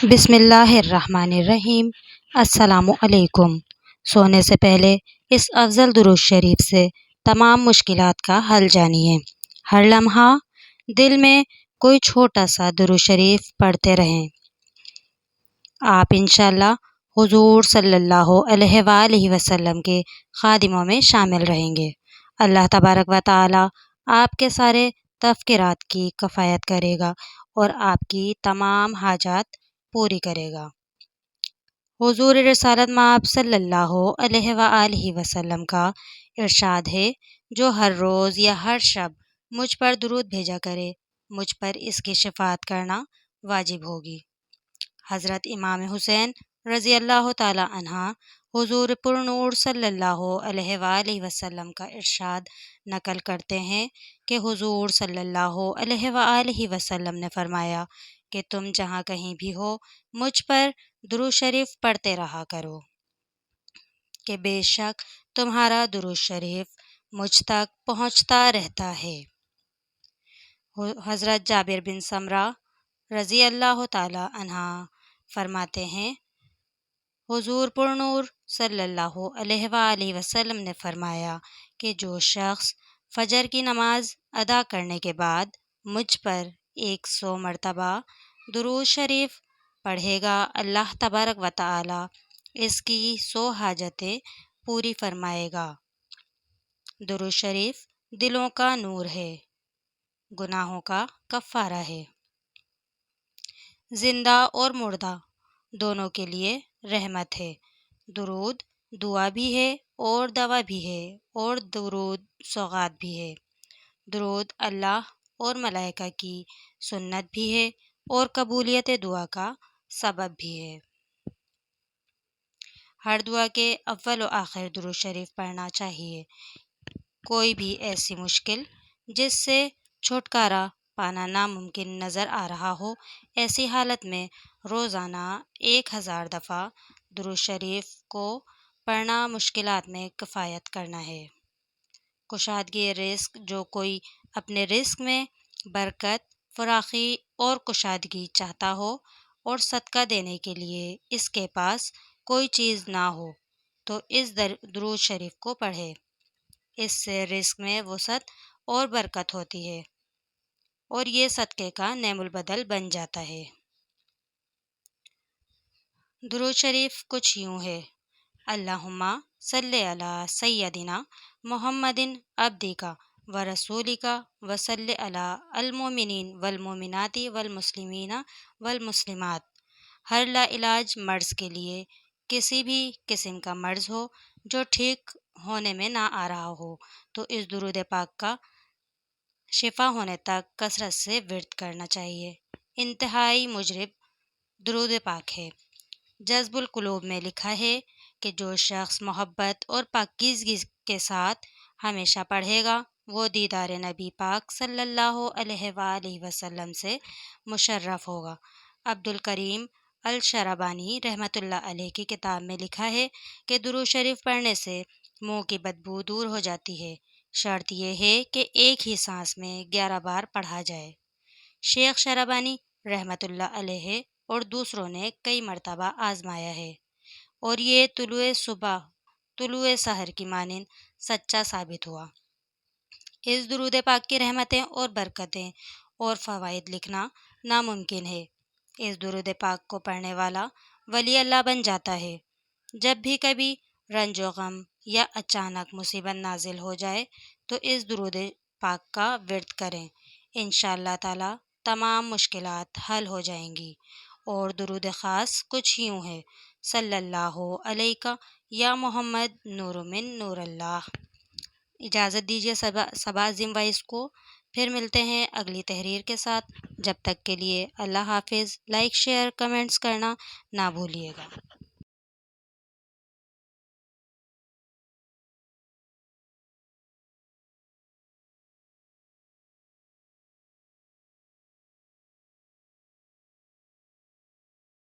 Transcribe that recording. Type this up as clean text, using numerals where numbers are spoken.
بسم اللہ الرحمن الرحیم۔ السلام علیکم۔ سونے سے پہلے اس افضل درود شریف سے تمام مشکلات کا حل جانیے۔ ہر لمحہ دل میں کوئی چھوٹا سا درود شریف پڑھتے رہیں، آپ انشاءاللہ حضور صلی اللہ علیہ وآلہ وسلم کے خادموں میں شامل رہیں گے۔ اللہ تبارک و تعالی آپ کے سارے تفکرات کی کفایت کرے گا اور آپ کی تمام حاجات پوری کرے گا۔ حضور رسالت مآب صلی اللہ علیہ وآلہ وسلم کا ارشاد ہے، جو ہر روز یا ہر شب مجھ پر درود بھیجا کرے، مجھ پر اس کی شفاعت کرنا واجب ہوگی۔ حضرت امام حسین رضی اللہ تعالی عنہ حضور پر نور صلی اللہ علیہ وآلہ وسلم کا ارشاد نقل کرتے ہیں کہ حضور صلی اللہ علیہ وآلہ وسلم نے فرمایا کہ تم جہاں کہیں بھی ہو، مجھ پر درود شریف پڑھتے رہا کرو کہ بے شک تمہارا درود شریف مجھ تک پہنچتا رہتا ہے۔ حضرت جابر بن سمرہ رضی اللہ تعالی عنہ فرماتے ہیں، حضور پر نور صلی اللہ علیہ وآلہ وسلم نے فرمایا کہ جو شخص فجر کی نماز ادا کرنے کے بعد مجھ پر 100 مرتبہ درود شریف پڑھے گا، اللہ تبارک و تعالی اس کی 100 حاجتیں پوری فرمائے گا۔ درود شریف دلوں کا نور ہے، گناہوں کا کفارہ ہے، زندہ اور مردہ دونوں کے لیے رحمت ہے۔ درود دعا بھی ہے اور دوا بھی ہے، اور درود سوغات بھی ہے۔ درود اللہ اور ملائکہ کی سنت بھی ہے اور قبولیت دعا کا سبب بھی ہے۔ ہر دعا کے اول و آخر درود شریف پڑھنا چاہیے۔ کوئی بھی ایسی مشکل جس سے چھٹکارا پانا ناممکن نظر آ رہا ہو، ایسی حالت میں روزانہ 1000 دفعہ درود شریف کو پڑھنا مشکلات میں کفایت کرنا ہے۔ کشادگی رزق، جو کوئی اپنے رزق میں برکت، فراخی اور کشادگی چاہتا ہو اور صدقہ دینے کے لیے اس کے پاس کوئی چیز نہ ہو، تو اس درود شریف کو پڑھے۔ اس سے رزق میں وسعت اور برکت ہوتی ہے اور یہ صدقے کا نعم البدل بن جاتا ہے۔ درود شریف کچھ یوں ہے: اللہم صلی علی سیدنا محمد عبدک و رسولک و صلی علی المؤمنین والمؤمنات والمسلمین والمسلمات۔ ہر لا علاج مرض کے لیے، کسی بھی قسم کا مرض ہو جو ٹھیک ہونے میں نہ آ رہا ہو، تو اس درود پاک کا شفا ہونے تک کثرت سے ورد کرنا چاہیے۔ انتہائی مجرب درود پاک ہے۔ جذب القلوب میں لکھا ہے کہ جو شخص محبت اور پاکیزگی کے ساتھ ہمیشہ پڑھے گا، وہ دیدار نبی پاک صلی اللہ علیہ وآلہ وسلم سے مشرف ہوگا۔ عبد الکریم الشربانی رحمۃ اللہ علیہ کی کتاب میں لکھا ہے کہ درود شریف پڑھنے سے منہ کی بدبو دور ہو جاتی ہے، شرط یہ ہے کہ ایک ہی سانس میں 11 بار پڑھا جائے۔ شیخ شربانی رحمۃ اللہ علیہ اور دوسروں نے کئی مرتبہ آزمایا ہے اور یہ طلوع سحر کی مانند سچا ثابت ہوا۔ اس درود پاک کی رحمتیں اور برکتیں اور فوائد لکھنا ناممکن ہے۔ اس درود پاک کو پڑھنے والا ولی اللہ بن جاتا ہے۔ جب بھی کبھی رنج و غم یا اچانک مصیبت نازل ہو جائے تو اس درود پاک کا ورد کریں، انشاءاللہ تعالی تمام مشکلات حل ہو جائیں گی۔ اور درود خاص کچھ یوں ہے: صلی اللہ علیہ یا محمد نور من نور اللہ۔ اجازت دیجیے صبا عظیم وائس کو، پھر ملتے ہیں اگلی تحریر کے ساتھ۔ جب تک کے لیے اللہ حافظ۔ لائک، شیئر، کمنٹس کرنا نہ بھولیے گا۔